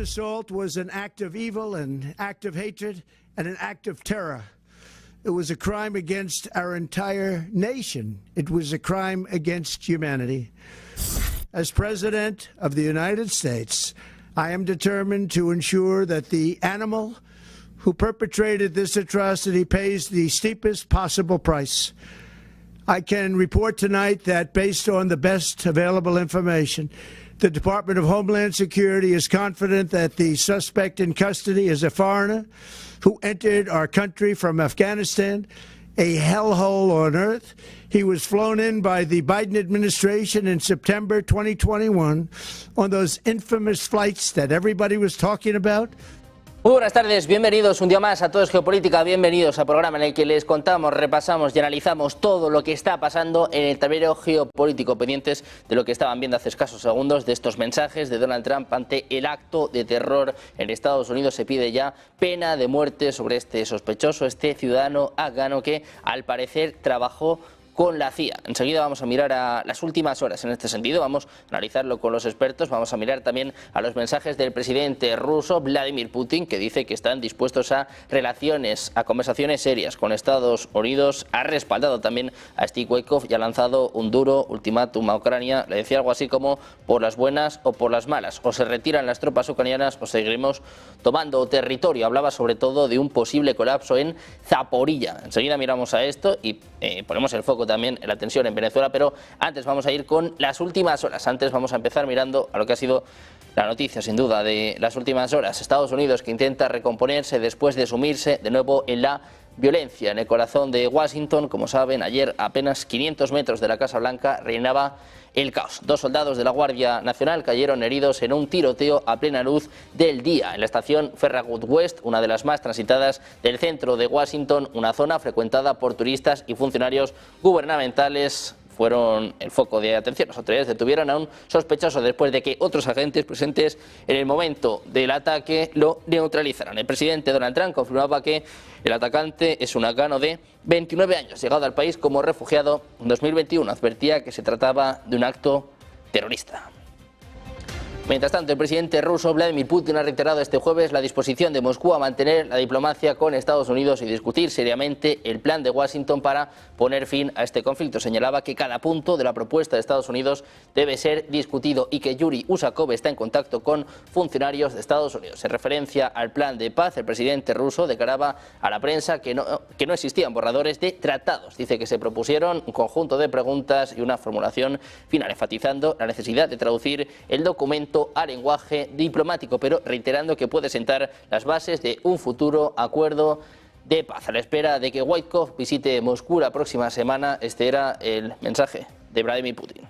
assault was an act of evil, an act of hatred, and an act of terror. It was a crime against our entire nation. It was a crime against humanity. As President of the United States, I am determined to ensure that the animal who perpetrated this atrocity pays the steepest possible price. I can report tonight that based on the best available information, the Department of Homeland Security is confident that the suspect in custody is a foreigner who entered our country from Afghanistan, a hellhole on earth. He was flown in by the Biden administration in September 2021 on those infamous flights that everybody was talking about. Muy buenas tardes, bienvenidos un día más a Todo es Geopolítica, bienvenidos al programa en el que les contamos, repasamos y analizamos todo lo que está pasando en el tablero geopolítico, pendientes de lo que estaban viendo hace escasos segundos, de estos mensajes de Donald Trump ante el acto de terror en Estados Unidos. Se pide ya pena de muerte sobre este sospechoso, este ciudadano afgano que al parecer trabajó con la CIA. Enseguida vamos a mirar a las últimas horas en este sentido, vamos a analizarlo con los expertos, vamos a mirar también a los mensajes del presidente ruso Vladimir Putin, que dice que están dispuestos a conversaciones serias con Estados Unidos, ha respaldado también a Steve Witkoff y ha lanzado un duro ultimátum a Ucrania. Le decía algo así como: por las buenas o por las malas, o se retiran las tropas ucranianas o seguiremos tomando territorio. Hablaba sobre todo de un posible colapso en Zaporilla. Enseguida miramos a esto y ponemos el foco también en la tensión en Venezuela, pero antes vamos a ir con las últimas horas. Antes vamos a empezar mirando a lo que ha sido la noticia, sin duda, de las últimas horas. Estados Unidos, que intenta recomponerse después de sumirse de nuevo en la violencia. En el corazón de Washington, como saben, ayer a apenas 500 metros de la Casa Blanca reinaba el caos. 2 soldados de la Guardia Nacional cayeron heridos en un tiroteo a plena luz del día en la estación Farragut West, una de las más transitadas del centro de Washington, una zona frecuentada por turistas y funcionarios gubernamentales. Fueron el foco de atención. Las autoridades detuvieron a un sospechoso después de que otros agentes presentes en el momento del ataque lo neutralizaran. El presidente Donald Trump confirmaba que el atacante es un afgano de 29 años, llegado al país como refugiado en 2021. Advertía que se trataba de un acto terrorista. Mientras tanto, el presidente ruso Vladimir Putin ha reiterado este jueves la disposición de Moscú a mantener la diplomacia con Estados Unidos y discutir seriamente el plan de Washington para poner fin a este conflicto. Señalaba que cada punto de la propuesta de Estados Unidos debe ser discutido y que Yuri Usakov está en contacto con funcionarios de Estados Unidos. En referencia al plan de paz, el presidente ruso declaraba a la prensa que no existían borradores de tratados. Dice que se propusieron un conjunto de preguntas y una formulación final, enfatizando la necesidad de traducir el documento a lenguaje diplomático, pero reiterando que puede sentar las bases de un futuro acuerdo de paz. A la espera de que Witkoff visite Moscú la próxima semana, este era el mensaje de Vladimir Putin.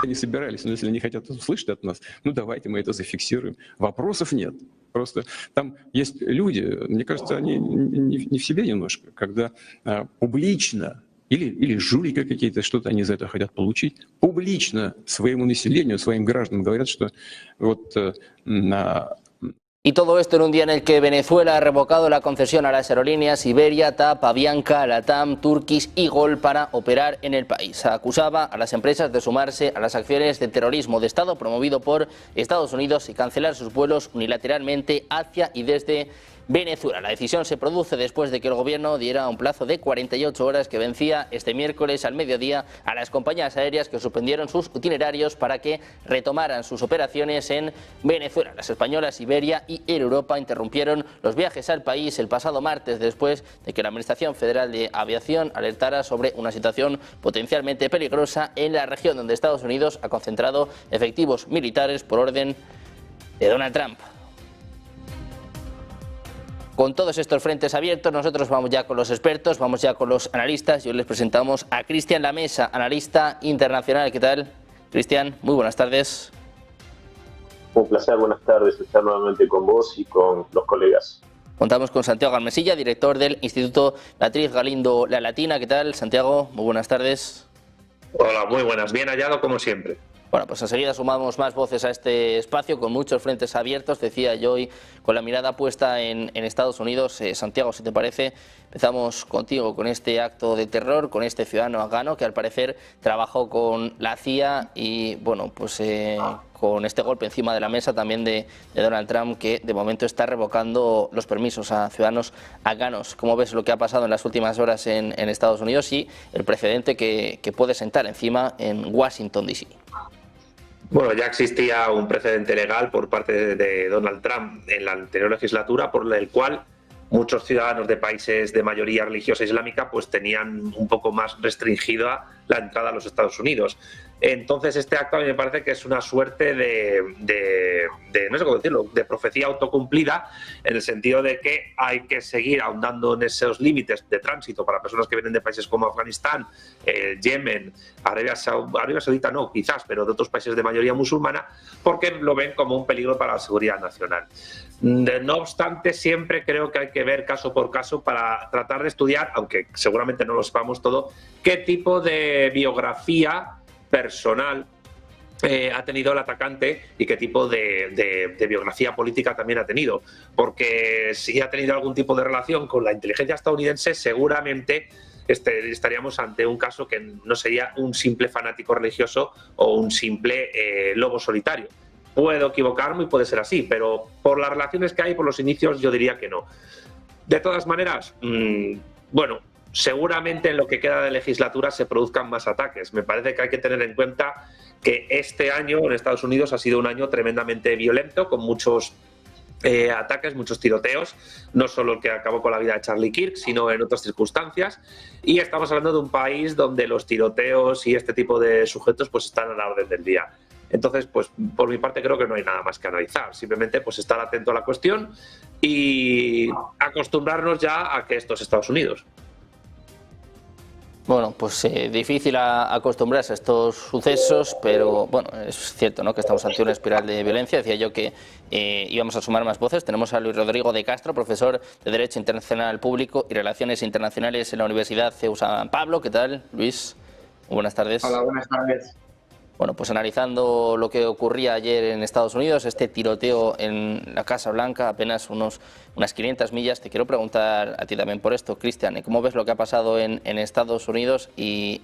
Они собирались, но если они хотят услышать от нас, ну давайте мы это зафиксируем. Вопросов нет. Просто там есть люди, мне кажется, они не в себе немножко, когда публично или жулики какие-то, что-то они за это хотят получить, публично своему населению, своим гражданам говорят, что вот Y todo esto en un día en el que Venezuela ha revocado la concesión a las aerolíneas Iberia, TAP, Avianca, LATAM, Turkish y Gol para operar en el país. Acusaba a las empresas de sumarse a las acciones de terrorismo de Estado promovido por Estados Unidos y cancelar sus vuelos unilateralmente hacia y desde Venezuela. La decisión se produce después de que el gobierno diera un plazo de 48 horas que vencía este miércoles al mediodía a las compañías aéreas que suspendieron sus itinerarios para que retomaran sus operaciones en Venezuela. Las españolas Iberia y Air Europa interrumpieron los viajes al país el pasado martes después de que la Administración Federal de Aviación alertara sobre una situación potencialmente peligrosa en la región donde Estados Unidos ha concentrado efectivos militares por orden de Donald Trump. Con todos estos frentes abiertos, nosotros vamos ya con los expertos, vamos ya con los analistas. Y hoy les presentamos a Cristian Lamesa, analista internacional. ¿Qué tal, Cristian? Muy buenas tardes. Un placer, buenas tardes, estar nuevamente con vos y con los colegas. Contamos con Santiago Almesilla, director del Instituto Beatriz Galindo La Latina. ¿Qué tal, Santiago? Muy buenas tardes. Hola, muy buenas. Bien hallado como siempre. Bueno, pues enseguida sumamos más voces a este espacio con muchos frentes abiertos, decía yo, hoy con la mirada puesta en Estados Unidos. Santiago, si te parece, empezamos contigo con este acto de terror, con este ciudadano afgano que al parecer trabajó con la CIA y, bueno, pues con este golpe encima de la mesa también de Donald Trump, que de momento está revocando los permisos a ciudadanos afganos. ¿Cómo ves lo que ha pasado en las últimas horas en Estados Unidos y el precedente que puede sentar encima en Washington, D.C.? Bueno, ya existía un precedente legal por parte de Donald Trump en la anterior legislatura, por el cual muchos ciudadanos de países de mayoría religiosa islámica pues tenían un poco más restringida la entrada a los Estados Unidos. Entonces este acto a mí me parece que es una suerte de no sé cómo decirlo, de profecía autocumplida, en el sentido de que hay que seguir ahondando en esos límites de tránsito para personas que vienen de países como Afganistán, Yemen, Arabia Saudita no, quizás, pero de otros países de mayoría musulmana, porque lo ven como un peligro para la seguridad nacional. No obstante, siempre creo que hay que ver caso por caso para tratar de estudiar, aunque seguramente no lo sepamos todo, qué tipo de biografía personal ha tenido el atacante y qué tipo de biografía política también ha tenido. Porque si ha tenido algún tipo de relación con la inteligencia estadounidense, seguramente estaríamos ante un caso que no sería un simple fanático religioso o un simple lobo solitario. Puedo equivocarme y puede ser así, pero por las relaciones que hay, por los inicios, yo diría que no. De todas maneras, bueno, seguramente en lo que queda de legislatura se produzcan más ataques. Me parece que hay que tener en cuenta que este año en Estados Unidos ha sido un año tremendamente violento, con muchos ataques, muchos tiroteos, no solo el que acabó con la vida de Charlie Kirk, sino en otras circunstancias. Y estamos hablando de un país donde los tiroteos y este tipo de sujetos pues están a la orden del día. Entonces, pues por mi parte creo que no hay nada más que analizar. Simplemente pues estar atento a la cuestión y acostumbrarnos ya a que esto es Estados Unidos. Bueno, pues difícil acostumbrarse a estos sucesos, pero bueno, es cierto, ¿no?, que estamos ante una espiral de violencia. Decía yo que íbamos a sumar más voces. Tenemos a Luis Rodrigo de Castro, profesor de Derecho Internacional Público y Relaciones Internacionales en la Universidad CEU San Pablo. ¿Qué tal, Luis? Muy buenas tardes. Hola, buenas tardes. Bueno, pues analizando lo que ocurría ayer en Estados Unidos, este tiroteo en la Casa Blanca, apenas unas 500 millas, te quiero preguntar a ti también por esto, Cristian, ¿cómo ves lo que ha pasado en Estados Unidos y,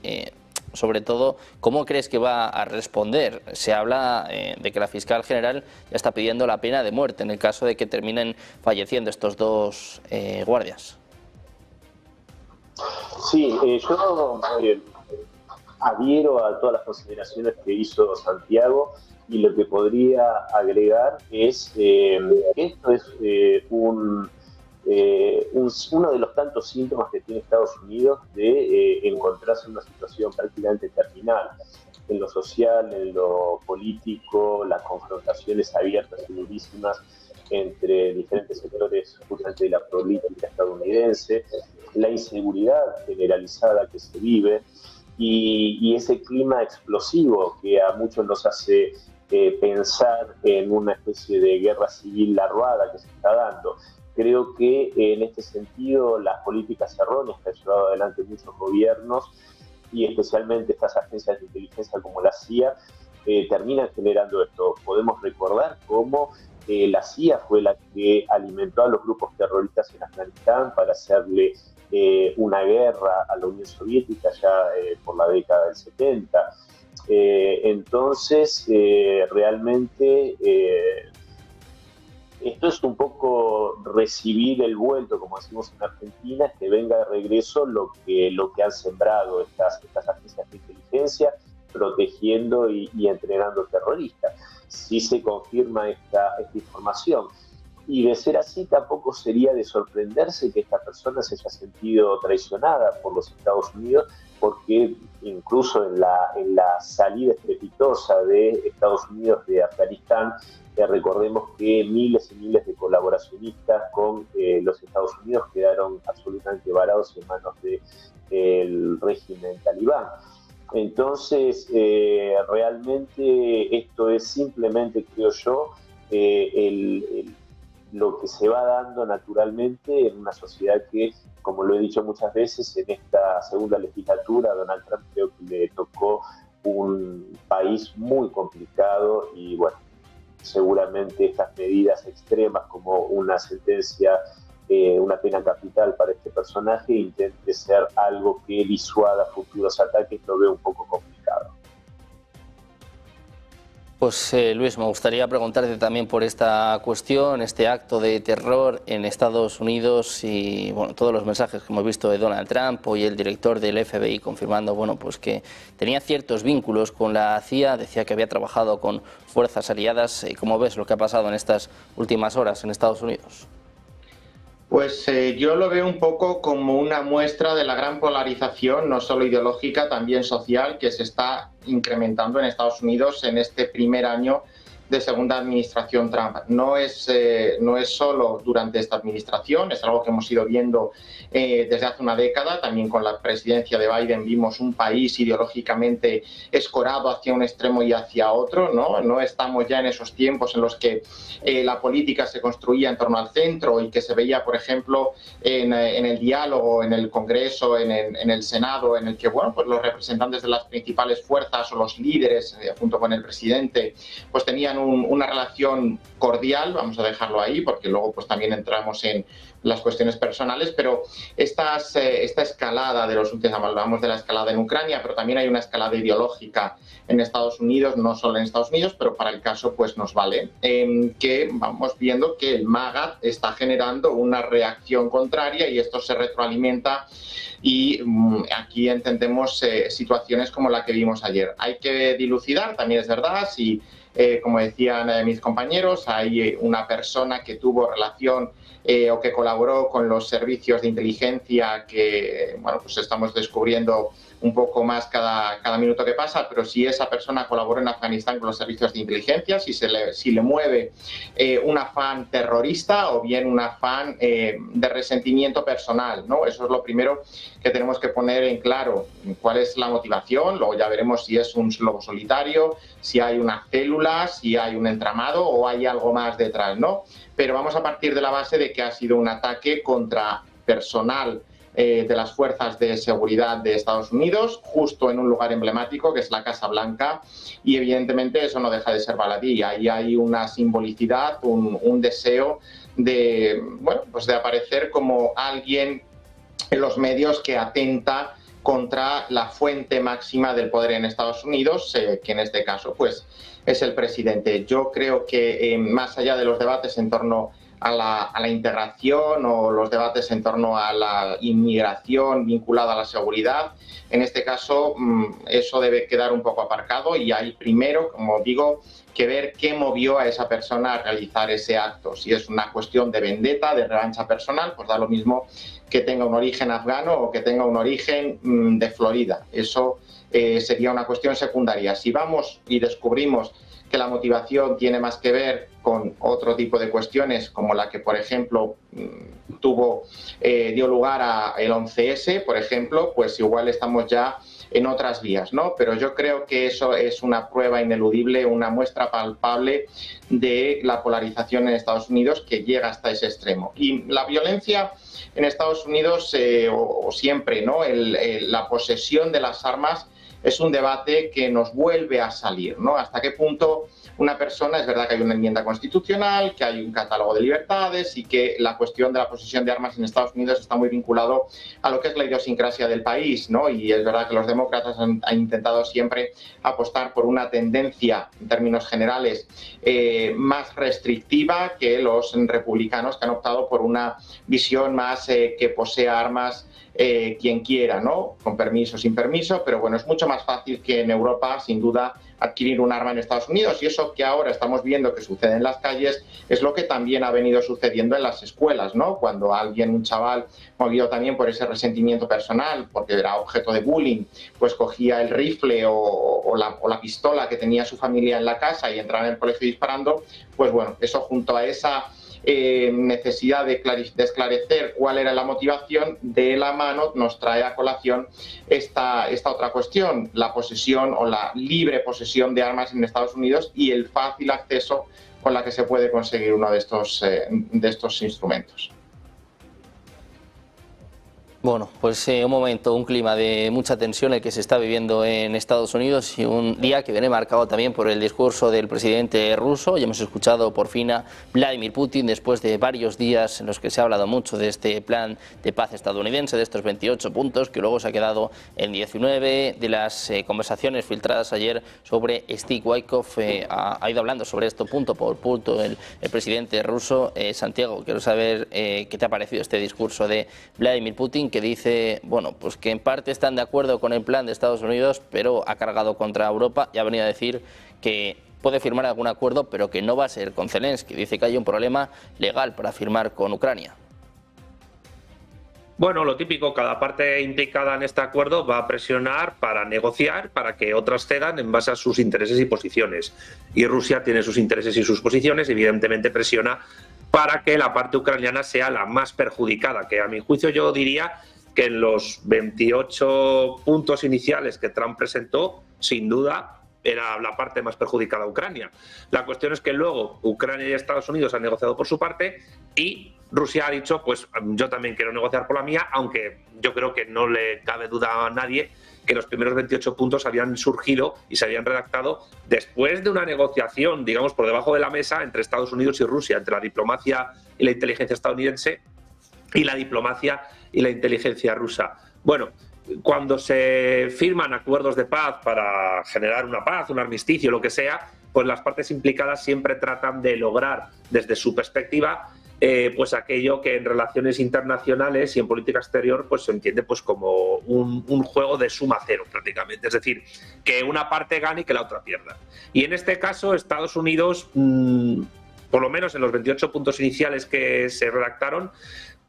sobre todo, cómo crees que va a responder? Se habla de que la fiscal general ya está pidiendo la pena de muerte en el caso de que terminen falleciendo estos dos guardias. Sí, yo adhiero a todas las consideraciones que hizo Santiago, y lo que podría agregar es que esto es uno de los tantos síntomas que tiene Estados Unidos de encontrarse en una situación prácticamente terminal, en lo social, en lo político, las confrontaciones abiertas y durísimas entre diferentes sectores justamente de la política estadounidense, la inseguridad generalizada que se vive, y ese clima explosivo que a muchos nos hace pensar en una especie de guerra civil larvada que se está dando. Creo que en este sentido las políticas erróneas que han llevado adelante muchos gobiernos, y especialmente estas agencias de inteligencia como la CIA, terminan generando esto. Podemos recordar cómo la CIA fue la que alimentó a los grupos terroristas en Afganistán para hacerle una guerra a la Unión Soviética ya por la década del 70. Entonces, realmente esto es un poco recibir el vuelto, como decimos en Argentina, que venga de regreso lo que han sembrado estas agencias de inteligencia, protegiendo y entrenando terroristas. Si se confirma esta información. Y de ser así, tampoco sería de sorprenderse que esta persona se haya sentido traicionada por los Estados Unidos, porque incluso en la salida estrepitosa de Estados Unidos de Afganistán, recordemos que miles y miles de colaboracionistas con los Estados Unidos quedaron absolutamente varados en manos del régimen talibán. Entonces, realmente esto es simplemente, creo yo, lo que se va dando naturalmente en una sociedad que, como lo he dicho muchas veces, en esta segunda legislatura Donald Trump creo que le tocó un país muy complicado, y bueno, seguramente estas medidas extremas como una sentencia, una pena capital para este personaje, intente ser algo que disuada futuros ataques, lo veo un poco complicado. Pues Luis, me gustaría preguntarte también por esta cuestión, este acto de terror en Estados Unidos y bueno, todos los mensajes que hemos visto de Donald Trump. Hoy el director del FBI confirmando pues que tenía ciertos vínculos con la CIA, decía que había trabajado con fuerzas aliadas. ¿Cómo ves lo que ha pasado en estas últimas horas en Estados Unidos? Pues yo lo veo un poco como una muestra de la gran polarización, no solo ideológica, también social, que se está incrementando en Estados Unidos en este primer año de segunda administración Trump. No es solo durante esta administración, es algo que hemos ido viendo desde hace una década. También con la presidencia de Biden vimos un país ideológicamente escorado hacia un extremo y hacia otro, ¿no? No estamos ya en esos tiempos en los que la política se construía en torno al centro y que se veía, por ejemplo, en el diálogo, en el Congreso, en el Senado, en el que bueno, pues los representantes de las principales fuerzas o los líderes, junto con el presidente, pues tenían una relación cordial, vamos a dejarlo ahí, porque luego pues también entramos en las cuestiones personales, pero esta escalada de los últimos, hablamos de la escalada en Ucrania, pero también hay una escalada ideológica en Estados Unidos, no solo en Estados Unidos, pero para el caso pues nos vale, que vamos viendo que el MAGA está generando una reacción contraria y esto se retroalimenta y aquí entendemos situaciones como la que vimos ayer. Hay que dilucidar, también es verdad, si como decían mis compañeros, hay una persona que tuvo relación o que colaboró con los servicios de inteligencia que, bueno, pues estamos descubriendo un poco más cada minuto que pasa, pero si esa persona colaboró en Afganistán con los servicios de inteligencia, si le mueve un afán terrorista o bien un afán de resentimiento personal, ¿no? Eso es lo primero que tenemos que poner en claro, cuál es la motivación, luego ya veremos si es un lobo solitario, si hay una célula, si hay un entramado o hay algo más detrás, ¿no? Pero vamos a partir de la base de que ha sido un ataque contra personal de las fuerzas de seguridad de Estados Unidos, justo en un lugar emblemático que es la Casa Blanca, y evidentemente eso no deja de ser baladí. Ahí hay una simbolicidad, un deseo de, bueno, pues de aparecer como alguien en los medios que atenta contra la fuente máxima del poder en Estados Unidos, que en este caso pues es el presidente. Yo creo que más allá de los debates en torno a la integración o los debates en torno a la inmigración vinculada a la seguridad, en este caso eso debe quedar un poco aparcado y hay primero, como digo, que ver qué movió a esa persona a realizar ese acto. Si es una cuestión de vendetta, de revancha personal, pues da lo mismo que tenga un origen afgano o que tenga un origen de Florida. Eso sería una cuestión secundaria. Si vamos y descubrimos que la motivación tiene más que ver con otro tipo de cuestiones, como la que, por ejemplo, dio lugar a el 11S, por ejemplo, pues igual estamos ya en otras vías, ¿no? Pero yo creo que eso es una prueba ineludible, una muestra palpable de la polarización en Estados Unidos que llega hasta ese extremo. Y la violencia en Estados Unidos, o siempre, ¿no? La posesión de las armas es un debate que nos vuelve a salir, ¿no? Hasta qué punto una persona, es verdad que hay una enmienda constitucional, que hay un catálogo de libertades y que la cuestión de la posesión de armas en Estados Unidos está muy vinculado a lo que es la idiosincrasia del país, ¿no? Y es verdad que los demócratas han intentado siempre apostar por una tendencia, en términos generales, más restrictiva que los republicanos, que han optado por una visión más que posea armas quien quiera, ¿no? Con permiso, sin permiso, pero bueno, es mucho más fácil que en Europa, sin duda, adquirir un arma en Estados Unidos, y eso que ahora estamos viendo que sucede en las calles es lo que también ha venido sucediendo en las escuelas, ¿no? Cuando un chaval movido también por ese resentimiento personal, porque era objeto de bullying, pues cogía el rifle o la pistola que tenía su familia en la casa y entraba en el colegio disparando, pues bueno, eso junto a esa necesidad de esclarecer cuál era la motivación, de la mano nos trae a colación esta otra cuestión, la posesión o la libre posesión de armas en Estados Unidos y el fácil acceso con la que se puede conseguir uno de estos instrumentos. Bueno, pues un momento, un clima de mucha tensión el que se está viviendo en Estados Unidos y un día que viene marcado también por el discurso del presidente ruso. Ya hemos escuchado por fin a Vladimir Putin después de varios días en los que se ha hablado mucho de este plan de paz estadounidense, de estos 28 puntos, que luego se ha quedado en 19, de las conversaciones filtradas ayer sobre Steve Witkoff. Ha ido hablando sobre esto punto por punto el presidente ruso. Santiago, quiero saber qué te ha parecido este discurso de Vladimir Putin, que dice, bueno, pues que en parte están de acuerdo con el plan de Estados Unidos, pero ha cargado contra Europa y ha venido a decir que puede firmar algún acuerdo, pero que no va a ser con Zelensky. Dice que hay un problema legal para firmar con Ucrania. Bueno, lo típico, cada parte implicada en este acuerdo va a presionar para negociar, para que otras cedan en base a sus intereses y posiciones. Y Rusia tiene sus intereses y sus posiciones, evidentemente presiona para que la parte ucraniana sea la más perjudicada, que a mi juicio yo diría que en los 28 puntos iniciales que Trump presentó, sin duda era la parte más perjudicada a Ucrania. La cuestión es que luego Ucrania y Estados Unidos han negociado por su parte y Rusia ha dicho, pues yo también quiero negociar por la mía, aunque yo creo que no le cabe duda a nadie que los primeros 28 puntos habían surgido y se habían redactado después de una negociación, digamos, por debajo de la mesa entre Estados Unidos y Rusia, entre la diplomacia y la inteligencia estadounidense y la diplomacia y la inteligencia rusa. Bueno, cuando se firman acuerdos de paz para generar una paz, un armisticio, lo que sea, pues las partes implicadas siempre tratan de lograr, desde su perspectiva, pues aquello que en relaciones internacionales y en política exterior pues se entiende pues como un juego de suma cero prácticamente, es decir, que una parte gane y que la otra pierda. Y en este caso Estados Unidos, por lo menos en los 28 puntos iniciales que se redactaron,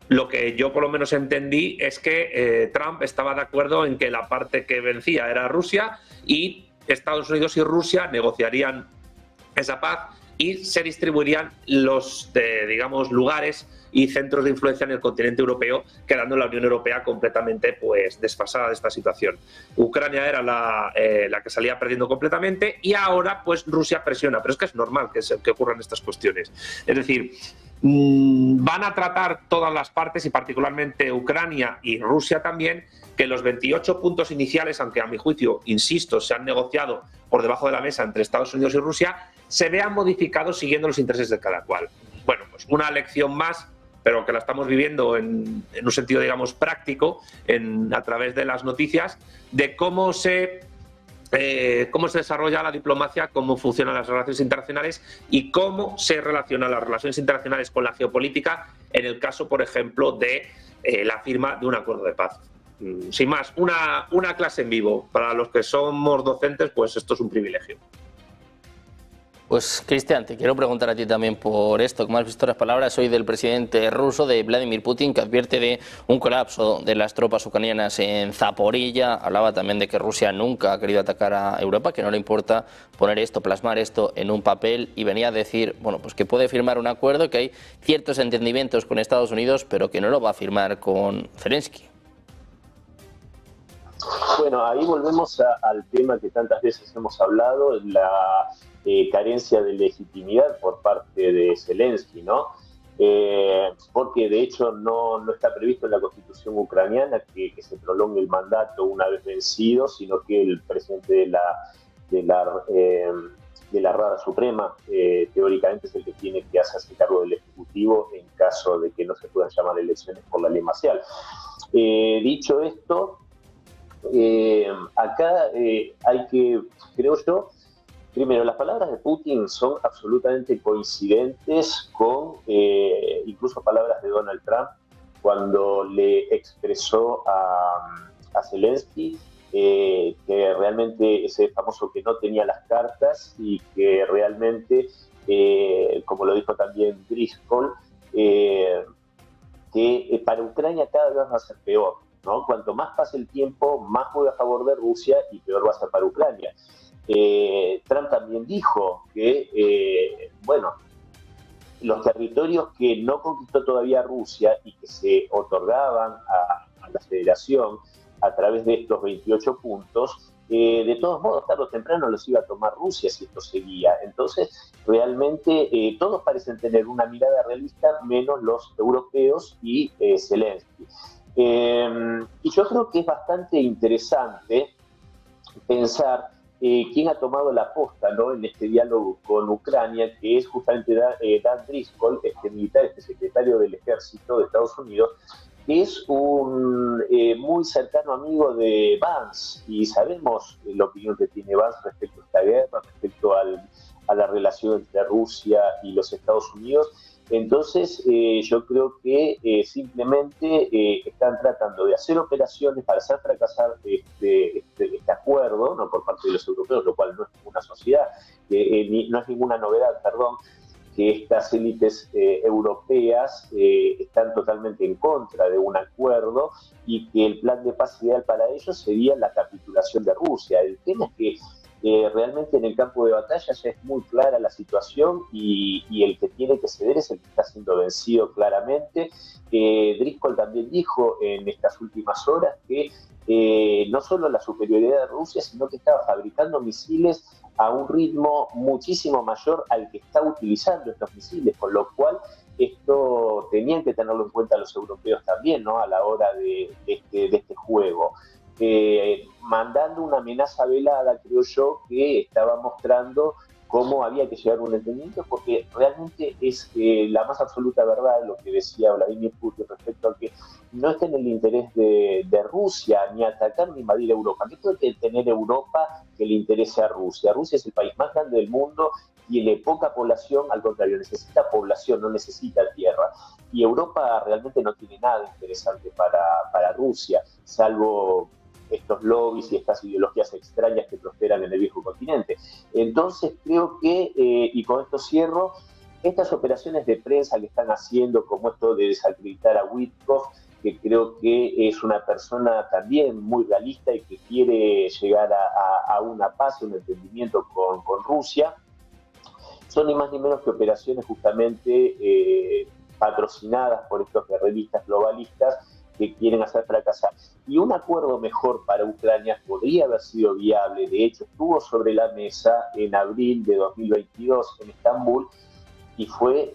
lo que yo por lo menos entendí es que Trump estaba de acuerdo en que la parte que vencía era Rusia y Estados Unidos y Rusia negociarían esa paz y se distribuirían los, digamos, lugares y centros de influencia en el continente europeo, quedando la Unión Europea completamente pues desfasada de esta situación. Ucrania era la que salía perdiendo completamente y ahora pues Rusia presiona, pero es que es normal que ocurran estas cuestiones. Es decir, van a tratar todas las partes y particularmente Ucrania y Rusia también, que los 28 puntos iniciales, aunque a mi juicio, insisto, se han negociado por debajo de la mesa entre Estados Unidos y Rusia, se vean modificados siguiendo los intereses de cada cual. Bueno, pues una lección más, pero que la estamos viviendo en un sentido, digamos, práctico, a través de las noticias, de cómo se desarrolla la diplomacia, cómo funcionan las relaciones internacionales y cómo se relacionan las relaciones internacionales con la geopolítica en el caso, por ejemplo, de la firma de un acuerdo de paz. Sin más, una clase en vivo. Para los que somos docentes, pues esto es un privilegio. Pues Cristian, te quiero preguntar a ti también por esto. Como has visto las palabras hoy del presidente ruso, de Vladimir Putin, que advierte de un colapso de las tropas ucranianas en Zaporilla. Hablaba también de que Rusia nunca ha querido atacar a Europa, que no le importa poner esto, plasmar esto en un papel, y venía a decir, bueno, pues que puede firmar un acuerdo, que hay ciertos entendimientos con Estados Unidos, pero que no lo va a firmar con Zelensky. Bueno, ahí volvemos al tema que tantas veces hemos hablado, la carencia de legitimidad por parte de Zelensky, ¿no? Porque de hecho no está previsto en la Constitución ucraniana que se prolongue el mandato una vez vencido, sino que el presidente de la Rada Suprema teóricamente es el que tiene que hacerse cargo del Ejecutivo en caso de que no se puedan llamar elecciones por la ley marcial. Dicho esto, acá hay que, creo yo, primero, las palabras de Putin son absolutamente coincidentes con incluso palabras de Donald Trump cuando le expresó a Zelensky que realmente ese famoso que no tenía las cartas y que realmente, como lo dijo también Driscoll, que para Ucrania cada vez va a ser peor, ¿no? Cuanto más pase el tiempo, más juega a favor de Rusia y peor va a ser para Ucrania. Trump también dijo que, bueno, los territorios que no conquistó todavía Rusia y que se otorgaban a la Federación a través de estos 28 puntos, de todos modos, tarde o temprano los iba a tomar Rusia si esto seguía. Entonces, realmente todos parecen tener una mirada realista, menos los europeos y Zelensky. Y yo creo que es bastante interesante pensar quién ha tomado la posta, ¿no?, en este diálogo con Ucrania, que es justamente Dan Driscoll, este militar, este secretario del Ejército de Estados Unidos, que es un muy cercano amigo de Vance, y sabemos la opinión que tiene Vance respecto a esta guerra, respecto a la relación entre Rusia y los Estados Unidos. Entonces, yo creo que simplemente están tratando de hacer operaciones para hacer fracasar este acuerdo, ¿no?, por parte de los europeos, lo cual no es ninguna sociedad, no es ninguna novedad, perdón, que estas élites europeas están totalmente en contra de un acuerdo y que el plan de paz ideal para ellos sería la capitulación de Rusia. El tema es que realmente en el campo de batalla ya es muy clara la situación y el que tiene que ceder es el que está siendo vencido claramente. Driscoll también dijo en estas últimas horas que no solo la superioridad de Rusia, sino que estaba fabricando misiles a un ritmo muchísimo mayor al que está utilizando estos misiles, con lo cual esto tenían que tenerlo en cuenta los europeos también, ¿no?, a la hora de este juego. Mandando una amenaza velada, creo yo, que estaba mostrando cómo había que llegar a un entendimiento, porque realmente es la más absoluta verdad lo que decía Vladimir Putin respecto a que no está en el interés de Rusia ni atacar ni invadir Europa. ¿Qué tiene que tener Europa que le interese a Rusia? Rusia es el país más grande del mundo, tiene poca población, al contrario, necesita población, no necesita tierra. Y Europa realmente no tiene nada interesante para Rusia, salvo estos lobbies y estas ideologías extrañas que prosperan en el viejo continente. Entonces creo que, y con esto cierro, estas operaciones de prensa que están haciendo, como esto de desacreditar a Witkoff, que creo que es una persona también muy realista y que quiere llegar a una paz, un entendimiento con Rusia, son ni más ni menos que operaciones justamente patrocinadas por estos guerreristas globalistas que quieren hacer fracasar. Y un acuerdo mejor para Ucrania podría haber sido viable, de hecho estuvo sobre la mesa en abril de 2022 en Estambul, y fue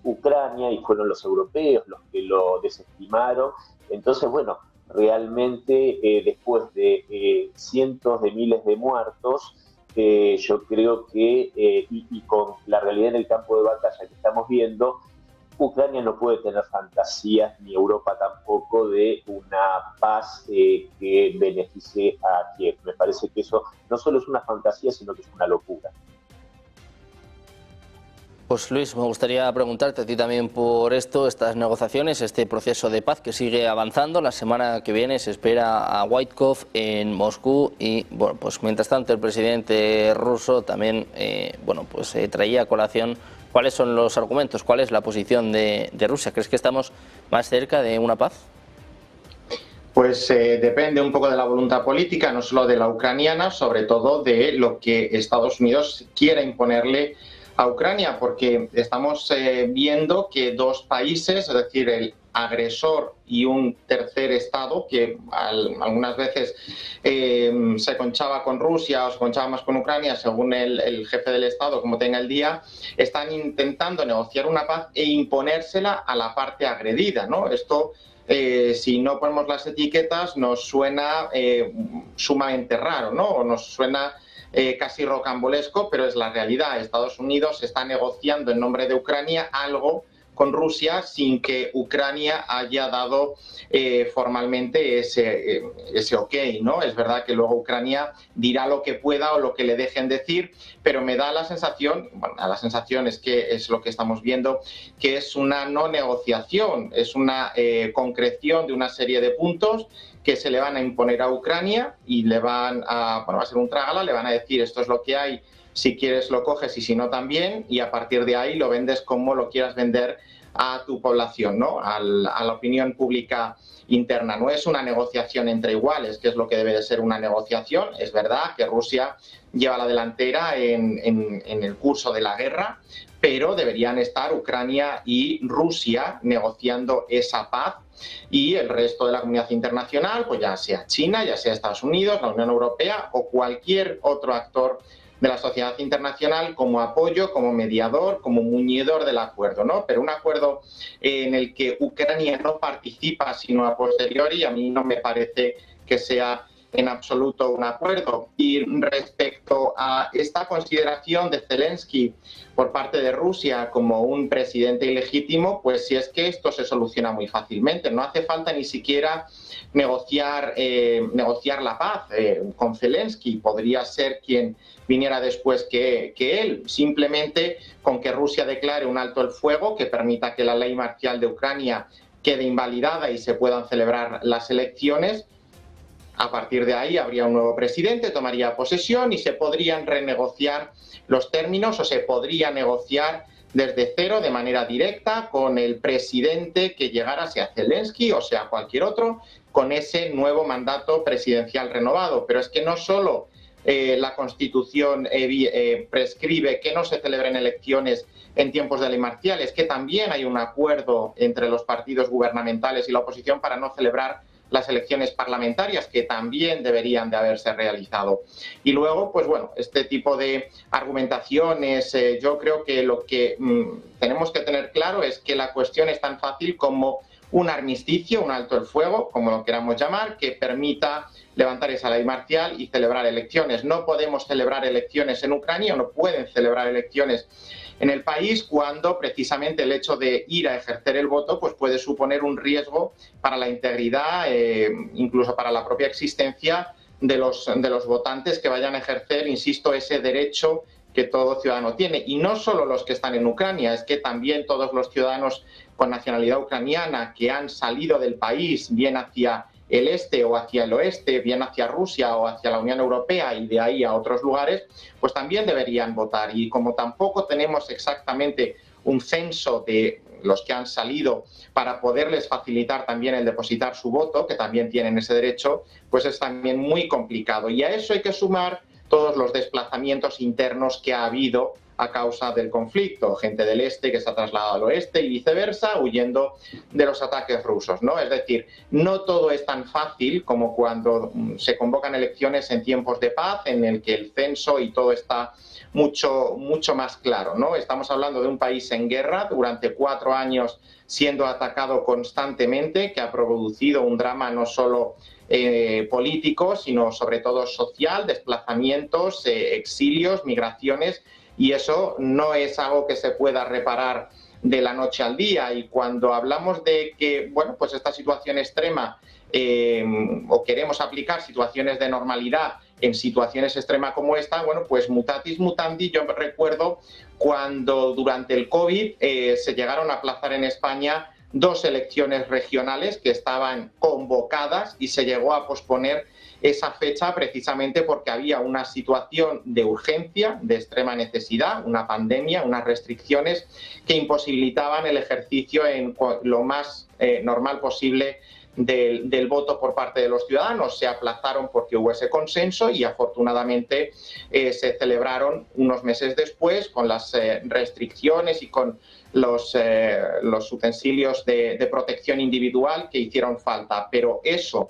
Ucrania y fueron los europeos los que lo desestimaron. Entonces, bueno, realmente después de cientos de miles de muertos, yo creo que, y con la realidad en el campo de batalla que estamos viendo, Ucrania no puede tener fantasías, ni Europa tampoco, de una paz que beneficie a Kiev. Me parece que eso no solo es una fantasía, sino que es una locura. Pues Luis, me gustaría preguntarte a ti también por esto, estas negociaciones, este proceso de paz que sigue avanzando. La semana que viene se espera a Witkoff en Moscú y, bueno, pues mientras tanto el presidente ruso también, traía a colación cuáles son los argumentos, cuál es la posición de Rusia. ¿Crees que estamos más cerca de una paz? Pues depende un poco de la voluntad política, no solo de la ucraniana, sobre todo de lo que Estados Unidos quiera imponerle a Ucrania, porque estamos viendo que dos países, es decir, el agresor y un tercer estado, que algunas veces se conchaba con Rusia o se conchaba más con Ucrania, según el jefe del estado, como tenga el día, están intentando negociar una paz e imponérsela a la parte agredida, ¿no? Esto, si no ponemos las etiquetas, nos suena sumamente raro, ¿no? O nos suena casi rocambolesco, pero es la realidad. Estados Unidos está negociando en nombre de Ucrania algo con Rusia sin que Ucrania haya dado formalmente ese ok, ¿no? Es verdad que luego Ucrania dirá lo que pueda o lo que le dejen decir, pero me da la sensación, la sensación es que es lo que estamos viendo, que es una no negociación, es una concreción de una serie de puntos que se le van a imponer a Ucrania y le van va a ser un trágala, le van a decir esto es lo que hay, si quieres lo coges y si no también, y a partir de ahí lo vendes como lo quieras vender a tu población, ¿no? A la opinión pública interna. No es una negociación entre iguales, que es lo que debe de ser una negociación. Es verdad que Rusia lleva la delantera en el curso de la guerra, pero deberían estar Ucrania y Rusia negociando esa paz, y el resto de la comunidad internacional, pues ya sea China, ya sea Estados Unidos, la Unión Europea o cualquier otro actor de la sociedad internacional como apoyo, como mediador, como muñidor del acuerdo, ¿no? Pero un acuerdo en el que Ucrania no participa sino a posteriori, a mí no me parece que sea en absoluto un acuerdo. Y respecto a esta consideración de Zelensky por parte de Rusia como un presidente ilegítimo, pues si es que esto se soluciona muy fácilmente. No hace falta ni siquiera negociar la paz con Zelensky. Podría ser quien viniera después que él. Simplemente con que Rusia declare un alto el fuego que permita que la ley marcial de Ucrania quede invalidada y se puedan celebrar las elecciones. A partir de ahí habría un nuevo presidente, tomaría posesión y se podrían renegociar los términos o se podría negociar desde cero de manera directa con el presidente que llegara, sea Zelensky o sea cualquier otro, con ese nuevo mandato presidencial renovado. Pero es que no solo la Constitución prescribe que no se celebren elecciones en tiempos de ley marcial, es que también hay un acuerdo entre los partidos gubernamentales y la oposición para no celebrar las elecciones parlamentarias, que también deberían de haberse realizado. Y luego, pues bueno, este tipo de argumentaciones, yo creo que lo que tenemos que tener claro es que la cuestión es tan fácil como un armisticio, un alto el fuego, como lo queramos llamar, que permita levantar esa ley marcial y celebrar elecciones. No podemos celebrar elecciones en Ucrania, no pueden celebrar elecciones en el país cuando precisamente el hecho de ir a ejercer el voto pues puede suponer un riesgo para la integridad, incluso para la propia existencia de los votantes que vayan a ejercer, insisto, ese derecho que todo ciudadano tiene. Y no solo los que están en Ucrania, es que también todos los ciudadanos con nacionalidad ucraniana que han salido del país, bien hacia el este o hacia el oeste, bien hacia Rusia o hacia la Unión Europea y de ahí a otros lugares, pues también deberían votar. Y como tampoco tenemos exactamente un censo de los que han salido para poderles facilitar también el depositar su voto, que también tienen ese derecho, pues es también muy complicado. Y a eso hay que sumar todos los desplazamientos internos que ha habido a causa del conflicto, gente del este que se ha trasladado al oeste y viceversa, huyendo de los ataques rusos, ¿no? Es decir, no todo es tan fácil como cuando se convocan elecciones en tiempos de paz, en el que el censo y todo está mucho más claro, ¿no? Estamos hablando de un país en guerra, durante 4 años siendo atacado constantemente, que ha producido un drama no solo político, sino sobre todo social, desplazamientos, exilios, migraciones, y eso no es algo que se pueda reparar de la noche al día. Y cuando hablamos de que, bueno, pues esta situación extrema o queremos aplicar situaciones de normalidad en situaciones extremas como esta, bueno, pues mutatis mutandi, yo recuerdo cuando durante el COVID se llegaron a aplazar en España 2 elecciones regionales que estaban convocadas y se llegó a posponer esa fecha precisamente porque había una situación de urgencia, de extrema necesidad, una pandemia, unas restricciones que imposibilitaban el ejercicio en lo más normal posible del voto por parte de los ciudadanos. Se aplazaron porque hubo ese consenso y afortunadamente se celebraron unos meses después con las restricciones y con los utensilios de protección individual que hicieron falta. Pero eso,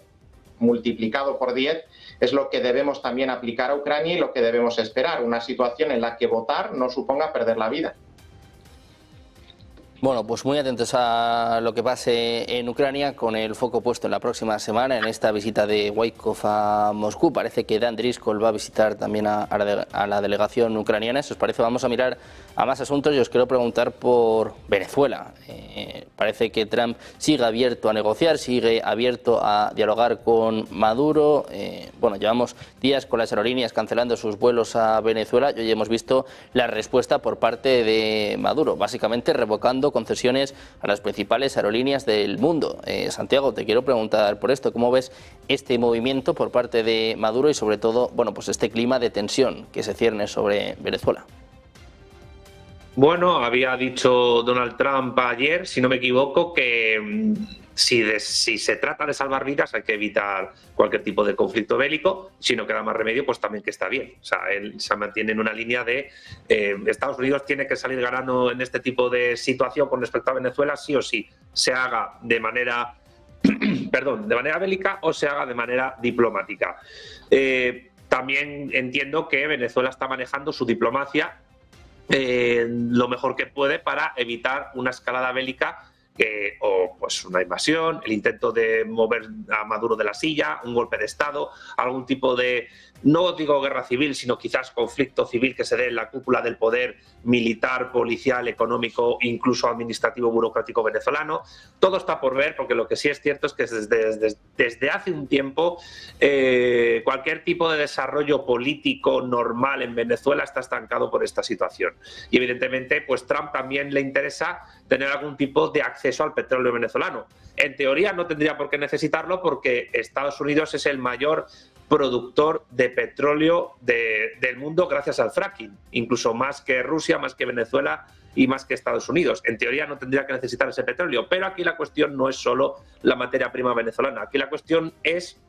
multiplicado por 10, es lo que debemos también aplicar a Ucrania y lo que debemos esperar, una situación en la que votar no suponga perder la vida. Bueno, pues muy atentos a lo que pase en Ucrania, con el foco puesto en la próxima semana, en esta visita de Wyckoff a Moscú. Parece que Dan Driscoll va a visitar también a la delegación ucraniana. Si os parece, vamos a mirar a más asuntos y os quiero preguntar por Venezuela. Parece que Trump sigue abierto a negociar, sigue abierto a dialogar con Maduro. Bueno, llevamos días con las aerolíneas cancelando sus vuelos a Venezuela y hoy hemos visto la respuesta por parte de Maduro, básicamente revocando concesiones a las principales aerolíneas del mundo. Santiago, te quiero preguntar por esto, ¿cómo ves este movimiento por parte de Maduro y sobre todo, bueno, pues este clima de tensión que se cierne sobre Venezuela? Bueno, había dicho Donald Trump ayer, si no me equivoco, que si se trata de salvar vidas hay que evitar cualquier tipo de conflicto bélico. Si no queda más remedio, pues también que está bien. O sea, él se mantiene en una línea de Estados Unidos tiene que salir ganando en este tipo de situación con respecto a Venezuela, sí o sí, se haga de manera de manera bélica o se haga de manera diplomática. también entiendo que Venezuela está manejando su diplomacia lo mejor que puede para evitar una escalada bélica o pues una invasión, el intento de mover a Maduro de la silla, un golpe de Estado, algún tipo de, no digo guerra civil, sino quizás conflicto civil que se dé en la cúpula del poder militar, policial, económico, incluso administrativo, burocrático venezolano. Todo está por ver, porque lo que sí es cierto es que desde hace un tiempo cualquier tipo de desarrollo político normal en Venezuela está estancado por esta situación. Y evidentemente, pues Trump también le interesa tener algún tipo de acceso al petróleo venezolano. En teoría no tendría por qué necesitarlo porque Estados Unidos es el mayor productor de petróleo del mundo gracias al fracking, incluso más que Rusia, más que Venezuela y más que Estados Unidos. En teoría no tendría que necesitar ese petróleo, pero aquí la cuestión no es solo la materia prima venezolana, aquí la cuestión es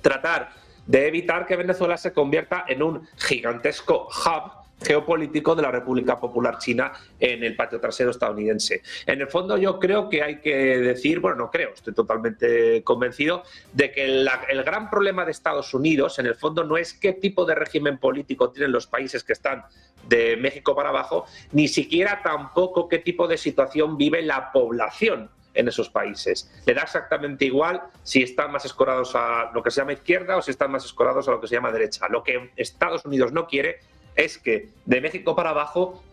tratar de evitar que Venezuela se convierta en un gigantesco hub geopolítico de la República Popular China en el patio trasero estadounidense. En el fondo yo creo que hay que decir, bueno, no creo, estoy totalmente convencido de que el gran problema de Estados Unidos en el fondo no es qué tipo de régimen político tienen los países que están de México para abajo, ni siquiera tampoco qué tipo de situación vive la población en esos países. Le da exactamente igual si están más escorados a lo que se llama izquierda o si están más escorados a lo que se llama derecha. Lo que Estados Unidos no quiere es que de México para abajo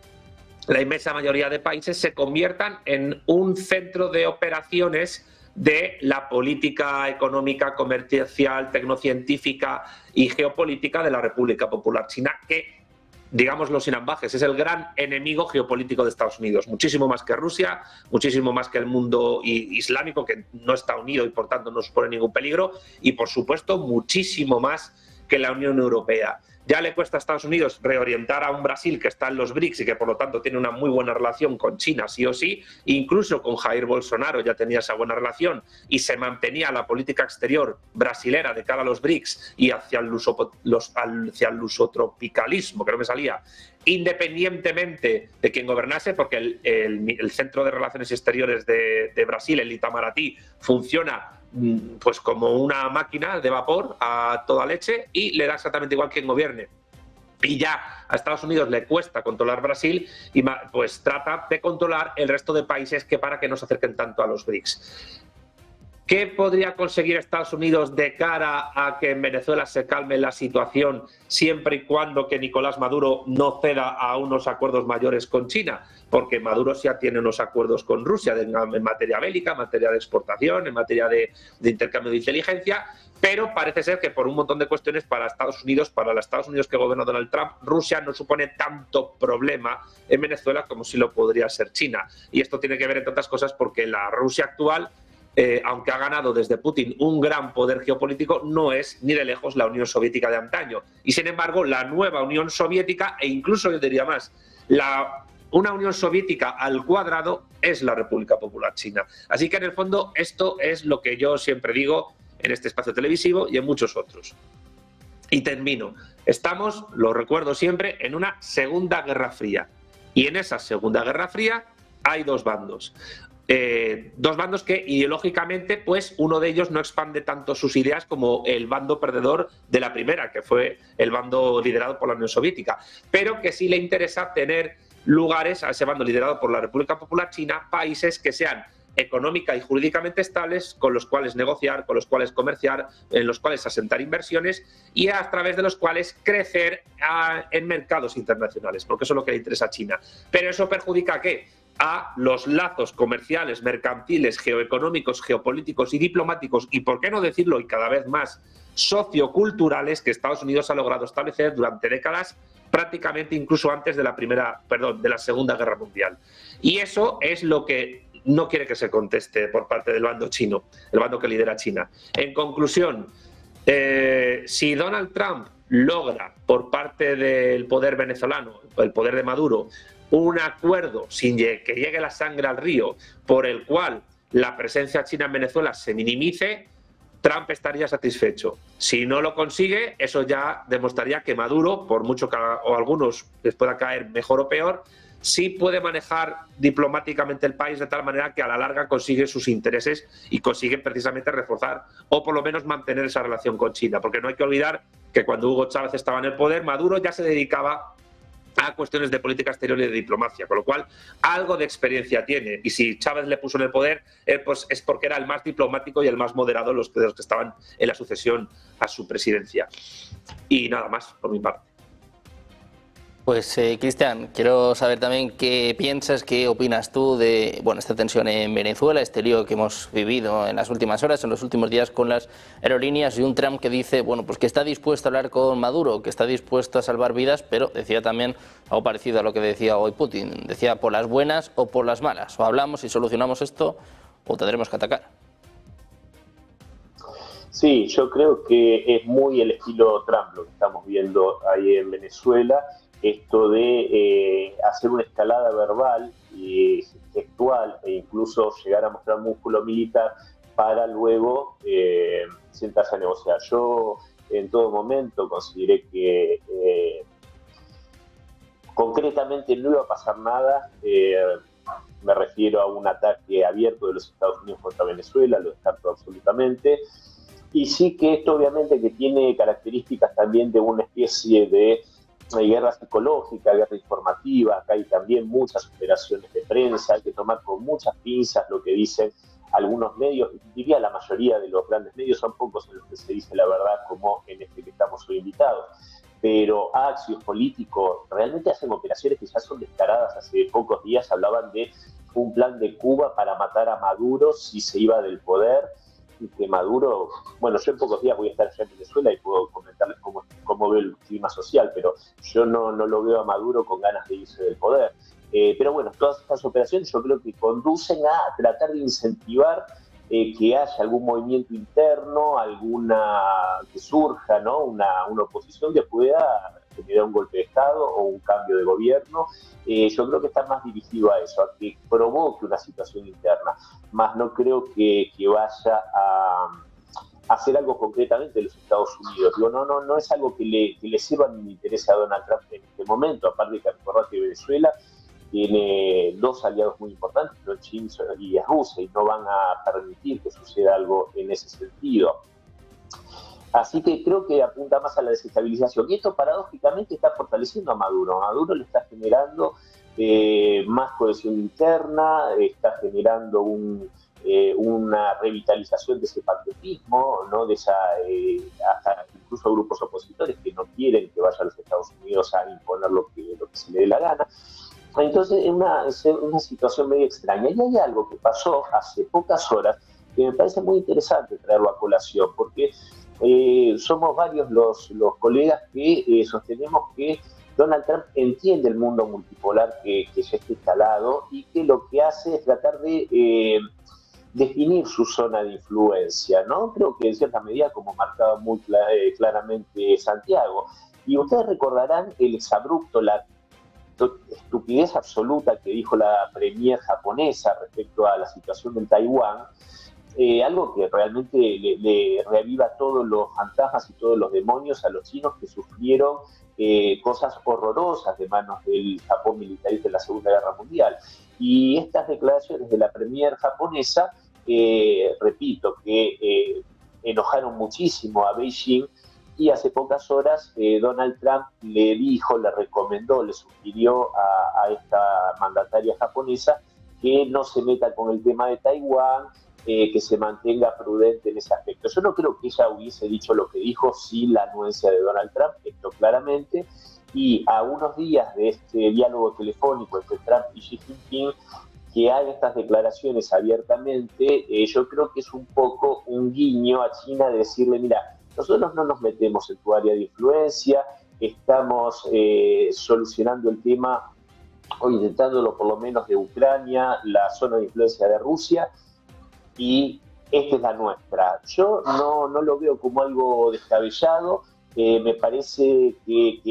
la inmensa mayoría de países se conviertan en un centro de operaciones de la política económica, comercial, tecnocientífica y geopolítica de la República Popular China, que, digámoslo sin ambajes, es el gran enemigo geopolítico de Estados Unidos, muchísimo más que Rusia, muchísimo más que el mundo islámico, que no está unido y por tanto no supone ningún peligro, y por supuesto muchísimo más que la Unión Europea. Ya le cuesta a Estados Unidos reorientar a un Brasil que está en los BRICS y que por lo tanto tiene una muy buena relación con China, sí o sí, incluso con Jair Bolsonaro ya tenía esa buena relación y se mantenía la política exterior brasilera de cara a los BRICS y hacia el lusotropicalismo, que no me salía, independientemente de quien gobernase, porque el Centro de Relaciones Exteriores de Brasil, el Itamaraty, funciona pues como una máquina de vapor a toda leche y le da exactamente igual quien gobierne. Y ya a Estados Unidos le cuesta controlar Brasil y pues trata de controlar el resto de países para que no se acerquen tanto a los BRICS. ¿Qué podría conseguir Estados Unidos de cara a que en Venezuela se calme la situación siempre y cuando que Nicolás Maduro no ceda a unos acuerdos mayores con China? Porque Maduro ya tiene unos acuerdos con Rusia en materia bélica, en materia de exportación, en materia de intercambio de inteligencia, pero parece ser que por un montón de cuestiones para Estados Unidos, para los Estados Unidos que gobierna Donald Trump, Rusia no supone tanto problema en Venezuela como si lo podría ser China. Y esto tiene que ver, entre otras cosas, porque la Rusia actual, aunque ha ganado desde Putin un gran poder geopolítico, no es ni de lejos la Unión Soviética de antaño. Y sin embargo, la nueva Unión Soviética, e incluso yo diría más, una Unión Soviética al cuadrado es la República Popular China. Así que en el fondo esto es lo que yo siempre digo en este espacio televisivo y en muchos otros. Y termino. Estamos, lo recuerdo siempre, en una Segunda Guerra Fría. Y en esa Segunda Guerra Fría hay dos bandos. Dos bandos que ideológicamente, pues uno de ellos no expande tanto sus ideas como el bando perdedor de la primera, que fue el bando liderado por la Unión Soviética, pero que sí le interesa tener lugares a ese bando liderado por la República Popular China, países que sean económica y jurídicamente estables, con los cuales negociar, con los cuales comerciar, en los cuales asentar inversiones y a través de los cuales crecer en mercados internacionales, porque eso es lo que le interesa a China. Pero eso perjudica ¿a qué? A los lazos comerciales, mercantiles, geoeconómicos, geopolíticos y diplomáticos, y por qué no decirlo, y cada vez más socioculturales, que Estados Unidos ha logrado establecer durante décadas, prácticamente incluso antes de la Segunda Guerra Mundial. Y eso es lo que no quiere que se conteste por parte del bando chino, el bando que lidera China. En conclusión, si Donald Trump logra por parte del poder venezolano, el poder de Maduro, un acuerdo sin que llegue la sangre al río por el cual la presencia china en Venezuela se minimice, Trump estaría satisfecho. Si no lo consigue, eso ya demostraría que Maduro, por mucho que a algunos les pueda caer mejor o peor, sí puede manejar diplomáticamente el país de tal manera que a la larga consigue sus intereses y consigue precisamente reforzar o por lo menos mantener esa relación con China, porque no hay que olvidar que cuando Hugo Chávez estaba en el poder, Maduro ya se dedicaba a cuestiones de política exterior y de diplomacia, con lo cual algo de experiencia tiene, y si Chávez le puso en el poder pues es porque era el más diplomático y el más moderado de los que estaban en la sucesión a su presidencia. Y nada más por mi parte. Pues Cristian, quiero saber también qué piensas, qué opinas tú de esta tensión en Venezuela, este lío que hemos vivido en las últimas horas, en los últimos días con las aerolíneas, y un Trump que dice pues que está dispuesto a hablar con Maduro, que está dispuesto a salvar vidas, pero decía también algo parecido a lo que decía hoy Putin, decía por las buenas o por las malas, o hablamos y solucionamos esto o tendremos que atacar. Sí, yo creo que es muy el estilo Trump lo que estamos viendo ahí en Venezuela, esto de hacer una escalada verbal y gestual e incluso llegar a mostrar músculo militar para luego sentarse a negociar. Yo en todo momento consideré que concretamente no iba a pasar nada. Me refiero a un ataque abierto de los Estados Unidos contra Venezuela, lo descarto absolutamente. Y sí que esto obviamente que tiene características también de una especie de guerra psicológica, guerra informativa. Acá hay también muchas operaciones de prensa, hay que tomar con muchas pinzas lo que dicen algunos medios, diría la mayoría de los grandes medios, son pocos en los que se dice la verdad, como en este que estamos hoy invitados. Pero Axios, Político, realmente hacen operaciones que ya son descaradas. Hace pocos días hablaban de un plan de Cuba para matar a Maduro si se iba del poder, y que Maduro, bueno, yo en pocos días voy a estar allá en Venezuela y puedo comentarles cómo veo el clima social, pero yo no lo veo a Maduro con ganas de irse del poder. Pero bueno, todas estas operaciones yo creo que conducen a tratar de incentivar que haya algún movimiento interno, que surja, ¿no? una oposición que pueda generar un golpe de Estado o un cambio de gobierno. Yo creo que está más dirigido a eso, a que provoque una situación interna, más no creo que vaya a hacer algo concretamente en los Estados Unidos. Digo, no es algo que le sirva ni le interese a Donald Trump en este momento, aparte de que recordar que Venezuela tiene dos aliados muy importantes, que son China y Rusia, y no van a permitir que suceda algo en ese sentido. Así que creo que apunta más a la desestabilización. Y esto paradójicamente está fortaleciendo a Maduro. Maduro le está generando más cohesión interna, está generando una revitalización de ese patriotismo, ¿no? De esa, hasta incluso grupos opositores que no quieren que vaya a los Estados Unidos a imponer lo que se le dé la gana. Entonces es una situación medio extraña. Y hay algo que pasó hace pocas horas que me parece muy interesante traerlo a colación, porque somos varios los colegas que sostenemos que Donald Trump entiende el mundo multipolar que ya está instalado y que lo que hace es tratar de definir su zona de influencia, ¿no? Creo que en cierta medida, como marcaba muy claramente Santiago. Y ustedes recordarán el exabrupto, la estupidez absoluta que dijo la premier japonesa respecto a la situación en Taiwán, algo que realmente le reaviva todos los fantasmas y todos los demonios a los chinos que sufrieron cosas horrorosas de manos del Japón militarista en la Segunda Guerra Mundial. Y estas declaraciones de la premier japonesa, repito, que enojaron muchísimo a Beijing, y hace pocas horas Donald Trump le recomendó, le sugirió a esta mandataria japonesa que no se meta con el tema de Taiwán, que se mantenga prudente en ese aspecto. Yo no creo que ella hubiese dicho lo que dijo sin la anuencia de Donald Trump, esto claramente, y a unos días de este diálogo telefónico entre Trump y Xi Jinping, que haga estas declaraciones abiertamente, yo creo que es un poco un guiño a China de decirle, mira, nosotros no nos metemos en tu área de influencia, estamos solucionando el tema, o intentándolo por lo menos de Ucrania, la zona de influencia de Rusia, y esta es la nuestra. Yo no lo veo como algo descabellado. Me parece que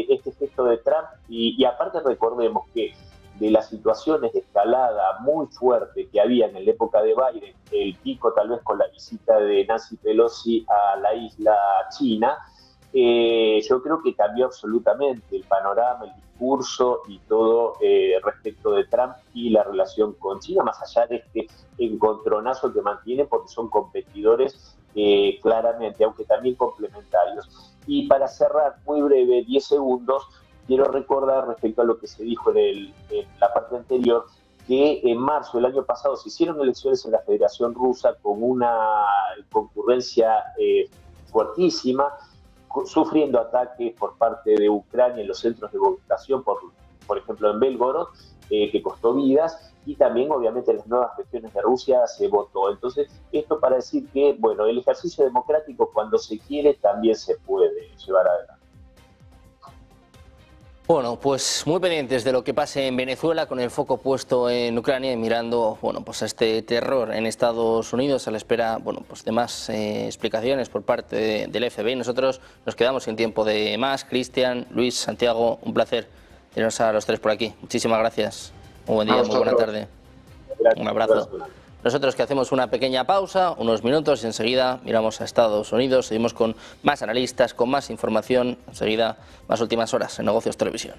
este gesto de Trump, y aparte recordemos que de las situaciones de escalada muy fuerte que había en la época de Biden, el pico tal vez con la visita de Nancy Pelosi a la isla China, yo creo que cambió absolutamente el panorama, el discurso y todo respecto de Trump y la relación con China, más allá de este encontronazo que mantiene, porque son competidores claramente, aunque también complementarios. Y para cerrar, muy breve, 10 segundos, quiero recordar respecto a lo que se dijo en la parte anterior, que en marzo del año pasado se hicieron elecciones en la Federación Rusa con una concurrencia fuertísima, sufriendo ataques por parte de Ucrania en los centros de votación, por ejemplo en Belgorod, que costó vidas, y también obviamente en las nuevas regiones de Rusia se votó. Entonces, esto para decir que, bueno, el ejercicio democrático cuando se quiere también se puede llevar adelante. Bueno, pues muy pendientes de lo que pase en Venezuela, con el foco puesto en Ucrania y mirando, bueno, pues este terror en Estados Unidos a la espera, bueno, pues de más explicaciones por parte del FBI. Nosotros nos quedamos sin tiempo de más. Cristian, Luis, Santiago, un placer teneros a los tres por aquí. Muchísimas gracias. Muy buen día, muy buena tarde. Gracias. Un abrazo. Nosotros que hacemos una pequeña pausa, unos minutos, y enseguida miramos a Estados Unidos, seguimos con más analistas, con más información, enseguida más últimas horas en Negocios Televisión.